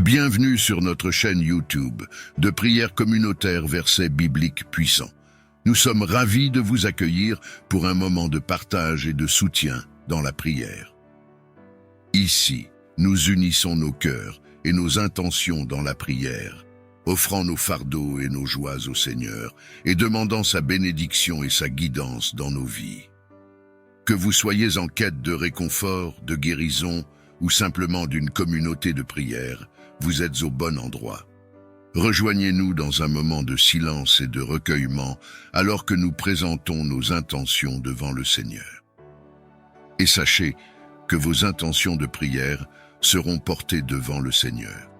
Bienvenue sur notre chaîne YouTube de prières communautaires versets bibliques puissants. Nous sommes ravis de vous accueillir pour un moment de partage et de soutien dans la prière. Ici, nous unissons nos cœurs et nos intentions dans la prière, offrant nos fardeaux et nos joies au Seigneur et demandant sa bénédiction et sa guidance dans nos vies. Que vous soyez en quête de réconfort, de guérison ou simplement d'une communauté de prière, vous êtes au bon endroit. Rejoignez-nous dans un moment de silence et de recueillement alors que nous présentons nos intentions devant le Seigneur. Et sachez que vos intentions de prière seront portées devant le Seigneur.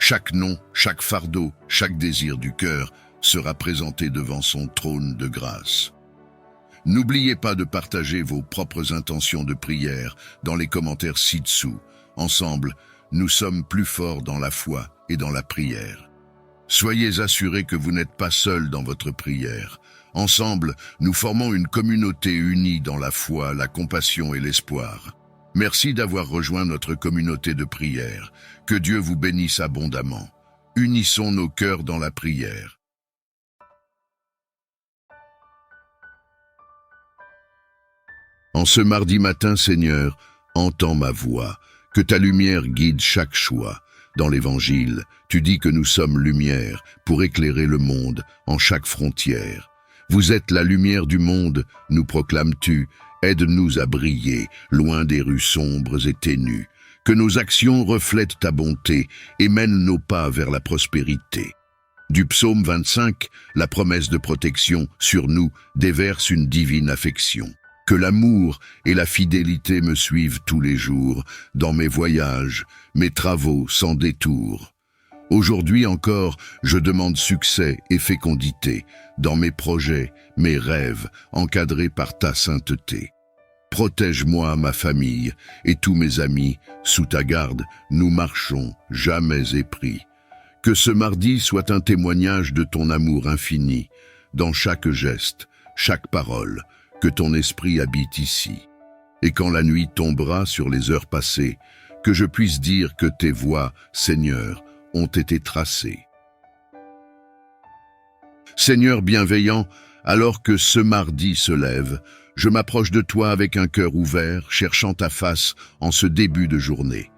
Chaque nom, chaque fardeau, chaque désir du cœur sera présenté devant son trône de grâce. N'oubliez pas de partager vos propres intentions de prière dans les commentaires ci-dessous. Ensemble, nous sommes plus forts dans la foi et dans la prière. Soyez assurés que vous n'êtes pas seuls dans votre prière. Ensemble, nous formons une communauté unie dans la foi, la compassion et l'espoir. Merci d'avoir rejoint notre communauté de prière. Que Dieu vous bénisse abondamment. Unissons nos cœurs dans la prière. En ce mardi matin, Seigneur, entends ma voix. Que ta lumière guide chaque choix. Dans l'Évangile, tu dis que nous sommes lumière pour éclairer le monde en chaque frontière. Vous êtes la lumière du monde, nous proclames-tu. Aide-nous à briller, loin des rues sombres et ténues. Que nos actions reflètent ta bonté et mènent nos pas vers la prospérité. Du psaume 25, la promesse de protection sur nous déverse une divine affection. Que l'amour et la fidélité me suivent tous les jours, dans mes voyages, mes travaux sans détour. Aujourd'hui encore, je demande succès et fécondité dans mes projets, mes rêves, encadrés par ta sainteté. Protège-moi, ma famille et tous mes amis, sous ta garde, nous marchons, jamais épris. Que ce mardi soit un témoignage de ton amour infini, dans chaque geste, chaque parole, que ton esprit habite ici. Et quand la nuit tombera sur les heures passées, que je puisse dire que tes voies, Seigneur, ont été tracées. Seigneur bienveillant, alors que ce mardi se lève, je m'approche de toi avec un cœur ouvert, cherchant ta face en ce début de journée.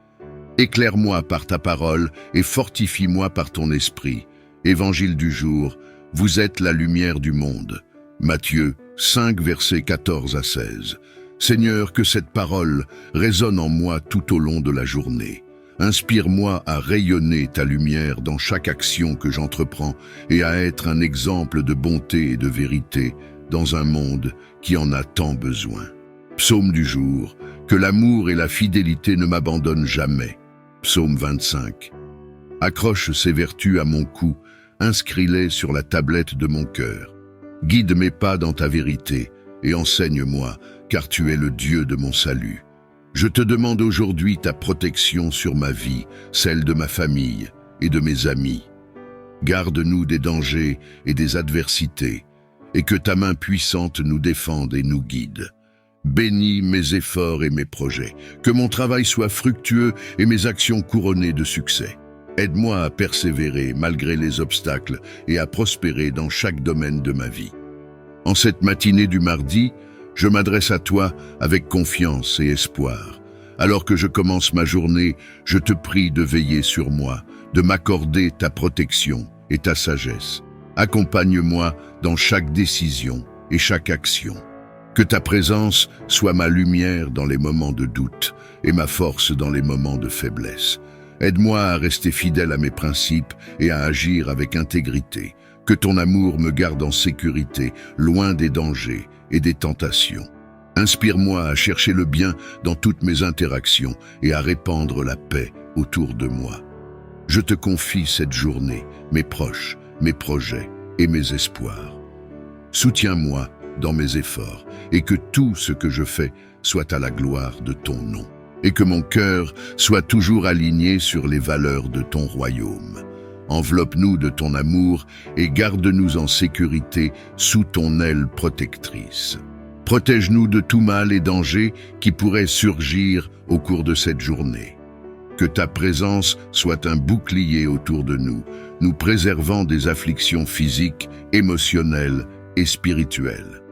Éclaire-moi par ta parole et fortifie-moi par ton esprit. Évangile du jour, vous êtes la lumière du monde. Matthieu 5, versets 14 à 16. Seigneur, que cette parole résonne en moi tout au long de la journée. Inspire-moi à rayonner ta lumière dans chaque action que j'entreprends et à être un exemple de bonté et de vérité dans un monde qui en a tant besoin. Psaume du jour, que l'amour et la fidélité ne m'abandonnent jamais. Psaume 25. Accroche ces vertus à mon cou, inscris-les sur la tablette de mon cœur. Guide mes pas dans ta vérité et enseigne-moi, car tu es le Dieu de mon salut. Je te demande aujourd'hui ta protection sur ma vie, celle de ma famille et de mes amis. Garde-nous des dangers et des adversités, et que ta main puissante nous défende et nous guide. Bénis mes efforts et mes projets, que mon travail soit fructueux et mes actions couronnées de succès. Aide-moi à persévérer malgré les obstacles et à prospérer dans chaque domaine de ma vie. En cette matinée du mardi, je m'adresse à toi avec confiance et espoir. Alors que je commence ma journée, je te prie de veiller sur moi, de m'accorder ta protection et ta sagesse. Accompagne-moi dans chaque décision et chaque action. Que ta présence soit ma lumière dans les moments de doute et ma force dans les moments de faiblesse. Aide-moi à rester fidèle à mes principes et à agir avec intégrité. Que ton amour me garde en sécurité, loin des dangers et des tentations. Inspire-moi à chercher le bien dans toutes mes interactions et à répandre la paix autour de moi. Je te confie cette journée, mes proches, mes projets et mes espoirs. Soutiens-moi dans mes efforts et que tout ce que je fais soit à la gloire de ton nom. Et que mon cœur soit toujours aligné sur les valeurs de ton royaume. Enveloppe-nous de ton amour et garde-nous en sécurité sous ton aile protectrice. Protège-nous de tout mal et danger qui pourrait surgir au cours de cette journée. Que ta présence soit un bouclier autour de nous, nous préservant des afflictions physiques, émotionnelles et spirituelles.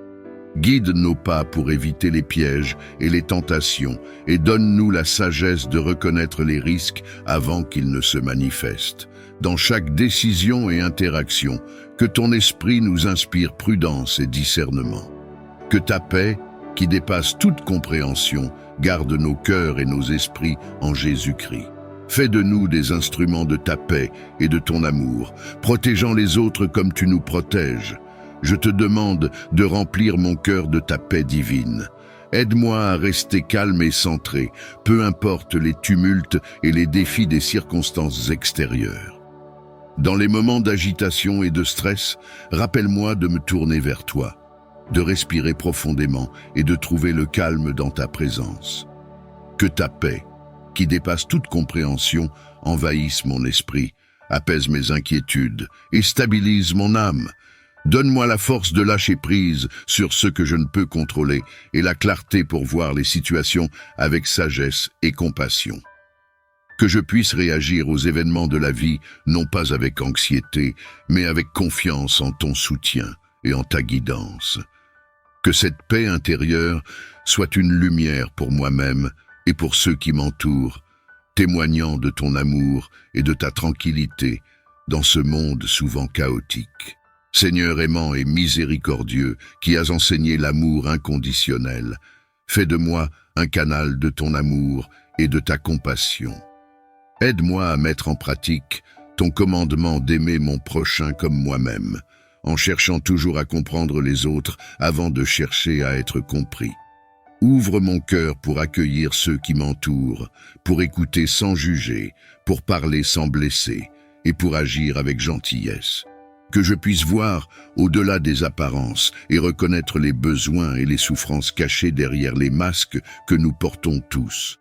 Guide nos pas pour éviter les pièges et les tentations et donne-nous la sagesse de reconnaître les risques avant qu'ils ne se manifestent. Dans chaque décision et interaction, que ton esprit nous inspire prudence et discernement. Que ta paix, qui dépasse toute compréhension, garde nos cœurs et nos esprits en Jésus-Christ. Fais de nous des instruments de ta paix et de ton amour, protégeant les autres comme tu nous protèges. Je te demande de remplir mon cœur de ta paix divine. Aide-moi à rester calme et centré, peu importe les tumultes et les défis des circonstances extérieures. Dans les moments d'agitation et de stress, rappelle-moi de me tourner vers toi, de respirer profondément et de trouver le calme dans ta présence. Que ta paix, qui dépasse toute compréhension, envahisse mon esprit, apaise mes inquiétudes et stabilise mon âme. Donne-moi la force de lâcher prise sur ce que je ne peux contrôler et la clarté pour voir les situations avec sagesse et compassion. Que je puisse réagir aux événements de la vie, non pas avec anxiété, mais avec confiance en ton soutien et en ta guidance. Que cette paix intérieure soit une lumière pour moi-même et pour ceux qui m'entourent, témoignant de ton amour et de ta tranquillité dans ce monde souvent chaotique. Seigneur aimant et miséricordieux, qui as enseigné l'amour inconditionnel, fais de moi un canal de ton amour et de ta compassion. Aide-moi à mettre en pratique ton commandement d'aimer mon prochain comme moi-même, en cherchant toujours à comprendre les autres avant de chercher à être compris. Ouvre mon cœur pour accueillir ceux qui m'entourent, pour écouter sans juger, pour parler sans blesser et pour agir avec gentillesse. Que je puisse voir au-delà des apparences et reconnaître les besoins et les souffrances cachées derrière les masques que nous portons tous.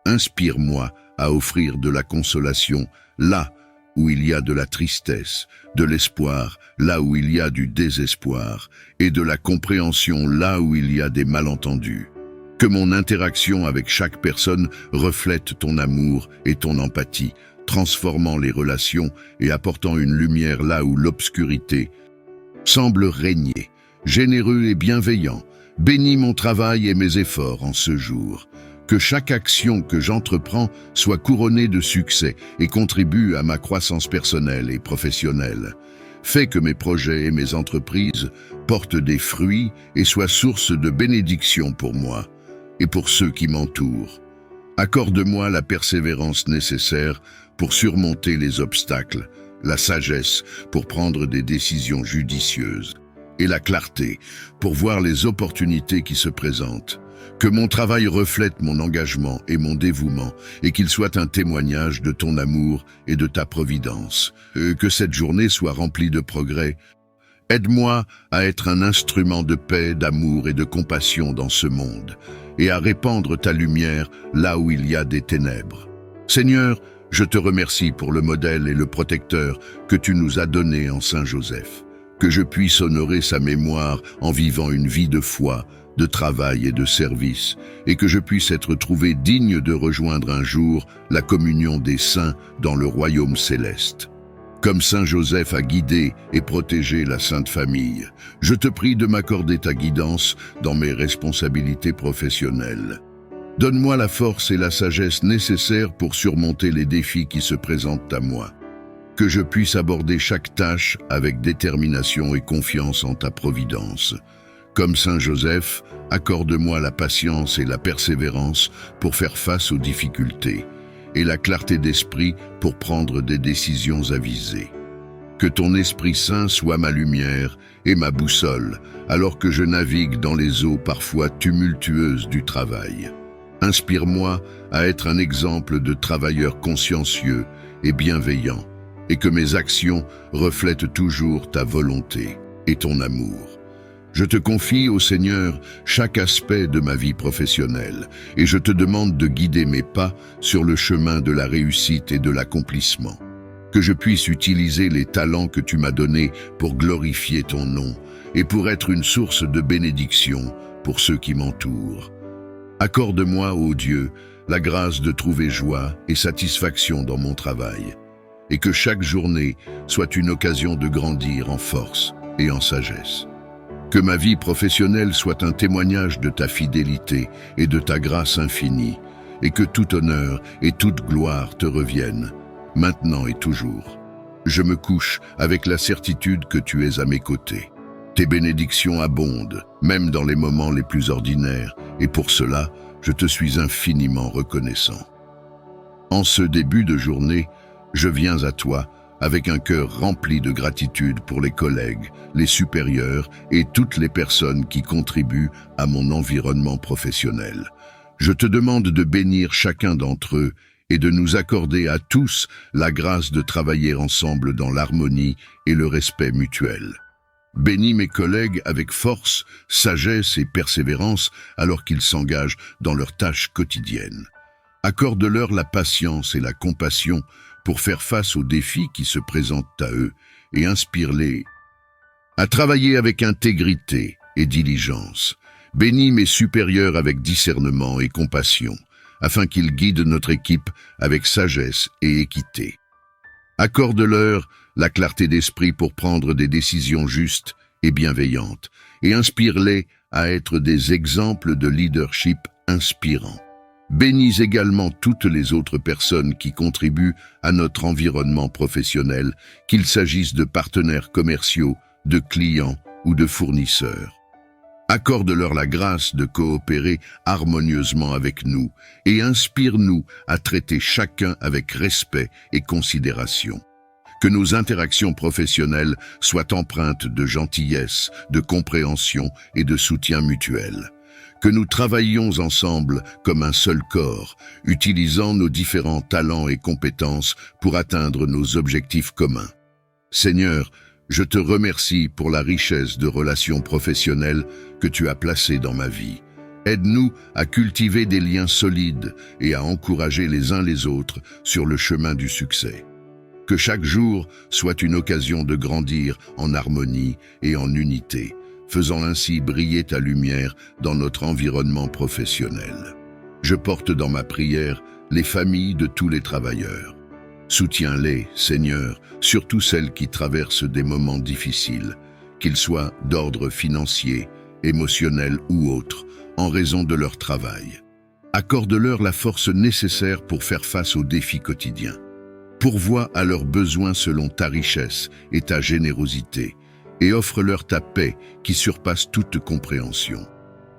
Inspire-moi à offrir de la consolation là où il y a de la tristesse, de l'espoir là où il y a du désespoir et de la compréhension là où il y a des malentendus. Que mon interaction avec chaque personne reflète ton amour et ton empathie, transformant les relations et apportant une lumière là où l'obscurité semble régner. Généreux et bienveillant, bénis mon travail et mes efforts en ce jour. Que chaque action que j'entreprends soit couronnée de succès et contribue à ma croissance personnelle et professionnelle. Fais que mes projets et mes entreprises portent des fruits et soient source de bénédiction pour moi et pour ceux qui m'entourent. Accorde-moi la persévérance nécessaire pour surmonter les obstacles, la sagesse pour prendre des décisions judicieuses et la clarté pour voir les opportunités qui se présentent. Que mon travail reflète mon engagement et mon dévouement et qu'il soit un témoignage de ton amour et de ta providence. Que cette journée soit remplie de progrès. Aide-moi à être un instrument de paix, d'amour et de compassion dans ce monde et à répandre ta lumière là où il y a des ténèbres. Seigneur, je te remercie pour le modèle et le protecteur que tu nous as donné en Saint Joseph. Que je puisse honorer sa mémoire en vivant une vie de foi, de travail et de service, et que je puisse être trouvé digne de rejoindre un jour la communion des saints dans le royaume céleste. Comme Saint Joseph a guidé et protégé la Sainte Famille, je te prie de m'accorder ta guidance dans mes responsabilités professionnelles. Donne-moi la force et la sagesse nécessaires pour surmonter les défis qui se présentent à moi. Que je puisse aborder chaque tâche avec détermination et confiance en ta providence. Comme Saint Joseph, accorde-moi la patience et la persévérance pour faire face aux difficultés, et la clarté d'esprit pour prendre des décisions avisées. Que ton Esprit Saint soit ma lumière et ma boussole, alors que je navigue dans les eaux parfois tumultueuses du travail. Inspire-moi à être un exemple de travailleur consciencieux et bienveillant, et que mes actions reflètent toujours ta volonté et ton amour. Je te confie au Seigneur chaque aspect de ma vie professionnelle et je te demande de guider mes pas sur le chemin de la réussite et de l'accomplissement. Que je puisse utiliser les talents que tu m'as donnés pour glorifier ton nom et pour être une source de bénédiction pour ceux qui m'entourent. Accorde-moi, ô Dieu, la grâce de trouver joie et satisfaction dans mon travail, et que chaque journée soit une occasion de grandir en force et en sagesse. Que ma vie professionnelle soit un témoignage de ta fidélité et de ta grâce infinie, et que tout honneur et toute gloire te reviennent, maintenant et toujours. Je me couche avec la certitude que tu es à mes côtés. Tes bénédictions abondent, même dans les moments les plus ordinaires, et pour cela, je te suis infiniment reconnaissant. En ce début de journée, je viens à toi avec un cœur rempli de gratitude pour les collègues, les supérieurs et toutes les personnes qui contribuent à mon environnement professionnel. Je te demande de bénir chacun d'entre eux et de nous accorder à tous la grâce de travailler ensemble dans l'harmonie et le respect mutuel. Bénis mes collègues avec force, sagesse et persévérance alors qu'ils s'engagent dans leurs tâches quotidiennes. Accorde-leur la patience et la compassion pour faire face aux défis qui se présentent à eux et inspire-les à travailler avec intégrité et diligence. Bénis mes supérieurs avec discernement et compassion, afin qu'ils guident notre équipe avec sagesse et équité. Accorde-leur la clarté d'esprit pour prendre des décisions justes et bienveillantes, et inspire-les à être des exemples de leadership inspirants. Bénis également toutes les autres personnes qui contribuent à notre environnement professionnel, qu'il s'agisse de partenaires commerciaux, de clients ou de fournisseurs. Accorde-leur la grâce de coopérer harmonieusement avec nous et inspire-nous à traiter chacun avec respect et considération. Que nos interactions professionnelles soient empreintes de gentillesse, de compréhension et de soutien mutuel. Que nous travaillions ensemble comme un seul corps, utilisant nos différents talents et compétences pour atteindre nos objectifs communs. Seigneur, je te remercie pour la richesse de relations professionnelles que tu as placées dans ma vie. Aide-nous à cultiver des liens solides et à encourager les uns les autres sur le chemin du succès. Que chaque jour soit une occasion de grandir en harmonie et en unité, faisant ainsi briller ta lumière dans notre environnement professionnel. Je porte dans ma prière les familles de tous les travailleurs. Soutiens-les, Seigneur, surtout celles qui traversent des moments difficiles, qu'ils soient d'ordre financier, émotionnel ou autre, en raison de leur travail. Accorde-leur la force nécessaire pour faire face aux défis quotidiens. Pourvois à leurs besoins selon ta richesse et ta générosité, et offre-leur ta paix qui surpasse toute compréhension.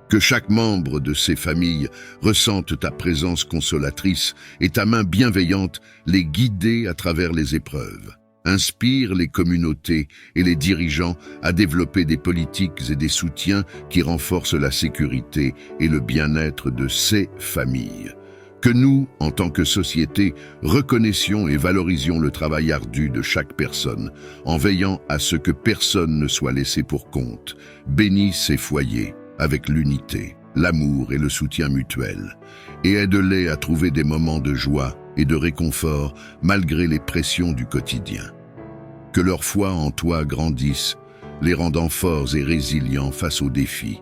Que chaque membre de ces familles ressente ta présence consolatrice et ta main bienveillante les guider à travers les épreuves. Inspire les communautés et les dirigeants à développer des politiques et des soutiens qui renforcent la sécurité et le bien-être de ces familles. Que nous, en tant que société, reconnaissions et valorisions le travail ardu de chaque personne, en veillant à ce que personne ne soit laissé pour compte. Bénis ces foyers avec l'unité, l'amour et le soutien mutuel, et aide-les à trouver des moments de joie et de réconfort malgré les pressions du quotidien. Que leur foi en toi grandisse, les rendant forts et résilients face aux défis.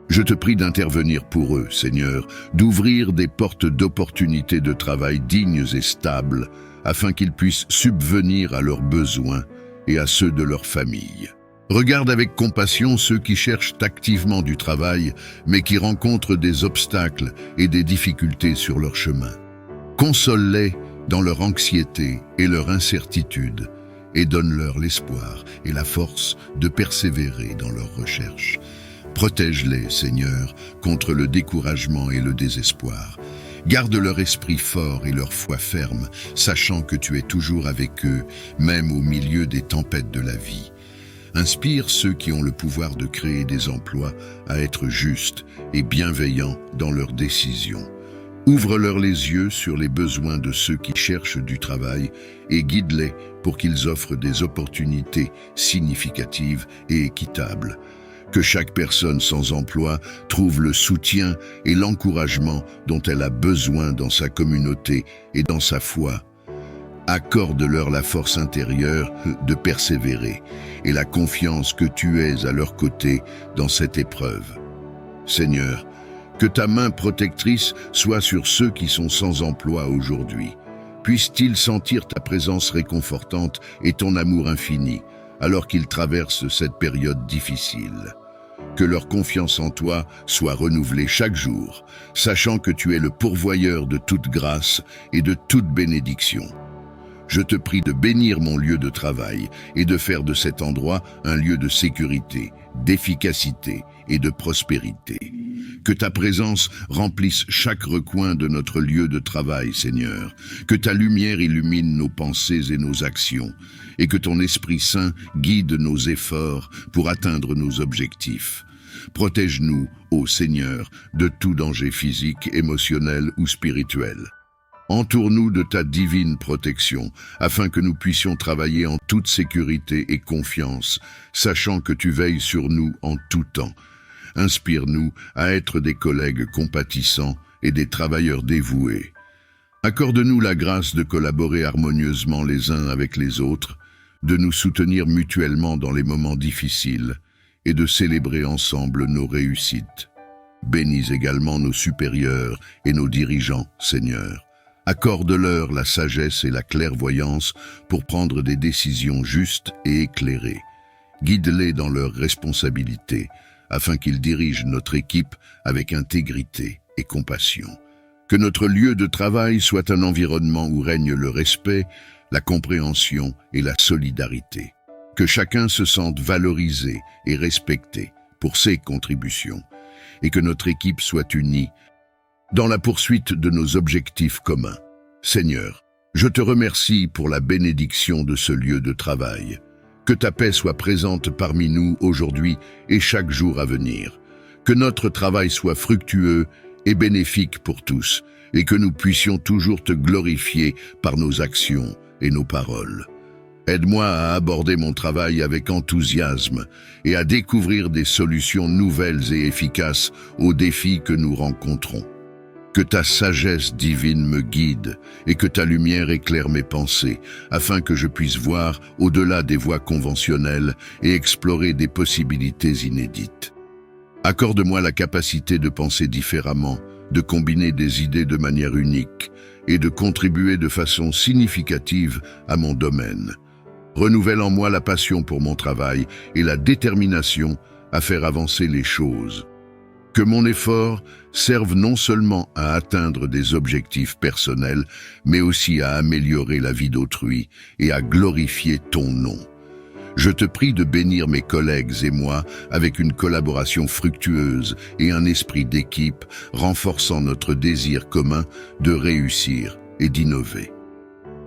Je te prie d'intervenir pour eux, Seigneur, d'ouvrir des portes d'opportunités de travail dignes et stables, afin qu'ils puissent subvenir à leurs besoins et à ceux de leur famille. Regarde avec compassion ceux qui cherchent activement du travail, mais qui rencontrent des obstacles et des difficultés sur leur chemin. Console-les dans leur anxiété et leur incertitude, et donne-leur l'espoir et la force de persévérer dans leurs recherches. Protège-les, Seigneur, contre le découragement et le désespoir. Garde leur esprit fort et leur foi ferme, sachant que tu es toujours avec eux, même au milieu des tempêtes de la vie. Inspire ceux qui ont le pouvoir de créer des emplois à être justes et bienveillants dans leurs décisions. Ouvre-leur les yeux sur les besoins de ceux qui cherchent du travail et guide-les pour qu'ils offrent des opportunités significatives et équitables. Que chaque personne sans emploi trouve le soutien et l'encouragement dont elle a besoin dans sa communauté et dans sa foi. Accorde-leur la force intérieure de persévérer et la confiance que tu es à leur côté dans cette épreuve. Seigneur, Que ta main protectrice soit sur ceux qui sont sans emploi aujourd'hui. Puissent-ils sentir ta présence réconfortante et ton amour infini, alors qu'ils traversent cette période difficile. Que leur confiance en toi soit renouvelée chaque jour, sachant que tu es le pourvoyeur de toute grâce et de toute bénédiction. Je te prie de bénir mon lieu de travail et de faire de cet endroit un lieu de sécurité, d'efficacité et de prospérité. Que ta présence remplisse chaque recoin de notre lieu de travail, Seigneur. Que ta lumière illumine nos pensées et nos actions, et que ton Esprit Saint guide nos efforts pour atteindre nos objectifs. Protège-nous, ô Seigneur, de tout danger physique, émotionnel ou spirituel. Entoure-nous de ta divine protection, afin que nous puissions travailler en toute sécurité et confiance, sachant que tu veilles sur nous en tout temps. Inspire-nous à être des collègues compatissants et des travailleurs dévoués. Accorde-nous la grâce de collaborer harmonieusement les uns avec les autres, de nous soutenir mutuellement dans les moments difficiles et de célébrer ensemble nos réussites. Bénis également nos supérieurs et nos dirigeants, Seigneur. Accorde-leur la sagesse et la clairvoyance pour prendre des décisions justes et éclairées. Guide-les dans leurs responsabilités, afin qu'ils dirigent notre équipe avec intégrité et compassion. Que notre lieu de travail soit un environnement où règne le respect, la compréhension et la solidarité. Que chacun se sente valorisé et respecté pour ses contributions, et que notre équipe soit unie dans la poursuite de nos objectifs communs. Seigneur, je te remercie pour la bénédiction de ce lieu de travail. Que ta paix soit présente parmi nous aujourd'hui et chaque jour à venir. Que notre travail soit fructueux et bénéfique pour tous, et que nous puissions toujours te glorifier par nos actions et nos paroles. Aide-moi à aborder mon travail avec enthousiasme et à découvrir des solutions nouvelles et efficaces aux défis que nous rencontrons. Que ta sagesse divine me guide et que ta lumière éclaire mes pensées, afin que je puisse voir au-delà des voies conventionnelles et explorer des possibilités inédites. Accorde-moi la capacité de penser différemment, de combiner des idées de manière unique et de contribuer de façon significative à mon domaine. Renouvelle en moi la passion pour mon travail et la détermination à faire avancer les choses. Que mon effort serve non seulement à atteindre des objectifs personnels, mais aussi à améliorer la vie d'autrui et à glorifier ton nom. Je te prie de bénir mes collègues et moi avec une collaboration fructueuse et un esprit d'équipe renforçant notre désir commun de réussir et d'innover.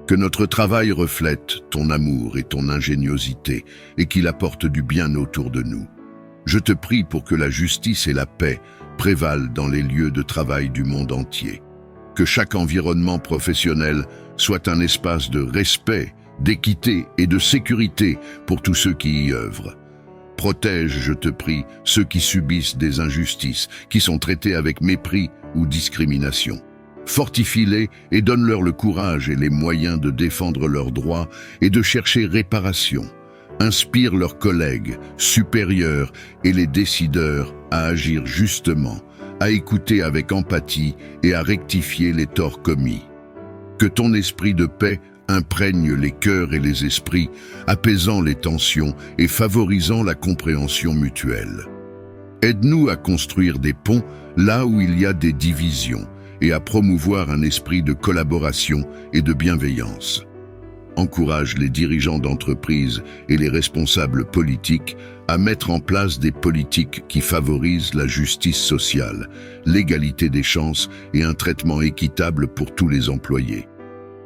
Que notre travail reflète ton amour et ton ingéniosité et qu'il apporte du bien autour de nous. Je te prie pour que la justice et la paix prévalent dans les lieux de travail du monde entier. Que chaque environnement professionnel soit un espace de respect, d'équité et de sécurité pour tous ceux qui y œuvrent. Protège, je te prie, ceux qui subissent des injustices, qui sont traités avec mépris ou discrimination. Fortifie-les et donne-leur le courage et les moyens de défendre leurs droits et de chercher réparation. Inspire leurs collègues, supérieurs et les décideurs à agir justement, à écouter avec empathie et à rectifier les torts commis. Que ton esprit de paix imprègne les cœurs et les esprits, apaisant les tensions et favorisant la compréhension mutuelle. Aide-nous à construire des ponts là où il y a des divisions et à promouvoir un esprit de collaboration et de bienveillance. Encourage les dirigeants d'entreprises et les responsables politiques à mettre en place des politiques qui favorisent la justice sociale, l'égalité des chances et un traitement équitable pour tous les employés.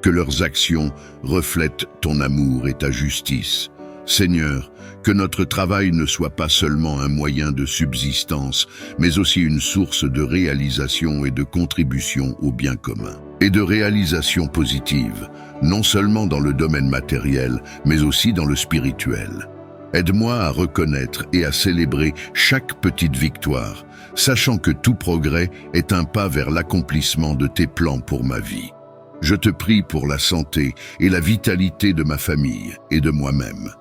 Que leurs actions reflètent ton amour et ta justice. Seigneur, que notre travail ne soit pas seulement un moyen de subsistance, mais aussi une source de réalisation et de contribution au bien commun. Et de réalisation positive, non seulement dans le domaine matériel, mais aussi dans le spirituel. Aide-moi à reconnaître et à célébrer chaque petite victoire, sachant que tout progrès est un pas vers l'accomplissement de tes plans pour ma vie. Je te prie pour la santé et la vitalité de ma famille et de moi-même.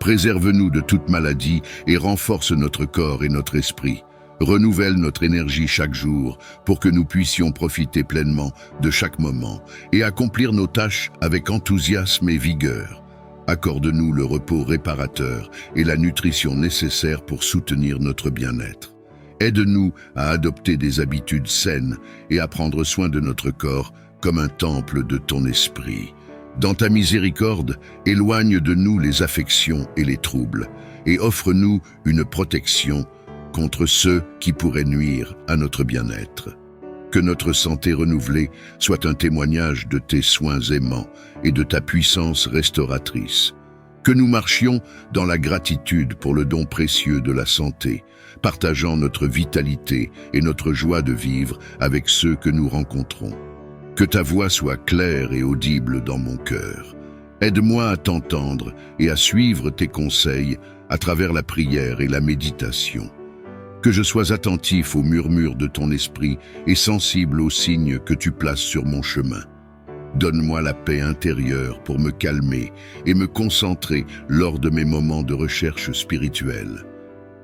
Préserve-nous de toute maladie et renforce notre corps et notre esprit. Renouvelle notre énergie chaque jour pour que nous puissions profiter pleinement de chaque moment et accomplir nos tâches avec enthousiasme et vigueur. Accorde-nous le repos réparateur et la nutrition nécessaire pour soutenir notre bien-être. Aide-nous à adopter des habitudes saines et à prendre soin de notre corps comme un temple de ton esprit. Dans ta miséricorde, éloigne de nous les affections et les troubles et offre-nous une protection contre ceux qui pourraient nuire à notre bien-être. Que notre santé renouvelée soit un témoignage de tes soins aimants et de ta puissance restauratrice. Que nous marchions dans la gratitude pour le don précieux de la santé, partageant notre vitalité et notre joie de vivre avec ceux que nous rencontrons. Que ta voix soit claire et audible dans mon cœur. Aide-moi à t'entendre et à suivre tes conseils à travers la prière et la méditation. Que je sois attentif aux murmures de ton esprit et sensible aux signes que tu places sur mon chemin. Donne-moi la paix intérieure pour me calmer et me concentrer lors de mes moments de recherche spirituelle.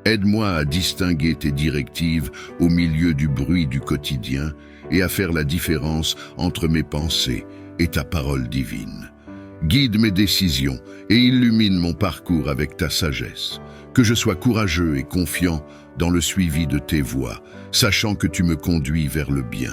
Aide-moi à distinguer tes directives au milieu du bruit du quotidien et à faire la différence entre mes pensées et ta parole divine. Guide mes décisions et illumine mon parcours avec ta sagesse. Que je sois courageux et confiant dans le suivi de tes voies, sachant que tu me conduis vers le bien.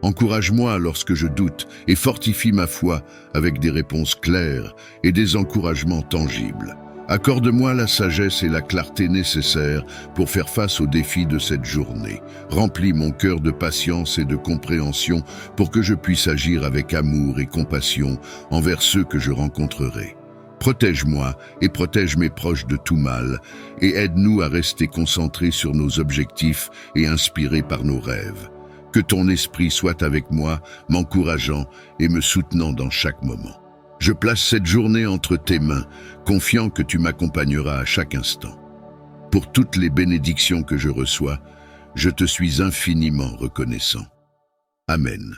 Encourage-moi lorsque je doute et fortifie ma foi avec des réponses claires et des encouragements tangibles. Accorde-moi la sagesse et la clarté nécessaires pour faire face aux défis de cette journée. Remplis mon cœur de patience et de compréhension pour que je puisse agir avec amour et compassion envers ceux que je rencontrerai. Protège-moi et protège mes proches de tout mal et aide-nous à rester concentrés sur nos objectifs et inspirés par nos rêves. Que ton esprit soit avec moi, m'encourageant et me soutenant dans chaque moment. Je place cette journée entre tes mains, confiant que tu m'accompagneras à chaque instant. Pour toutes les bénédictions que je reçois, je te suis infiniment reconnaissant. Amen.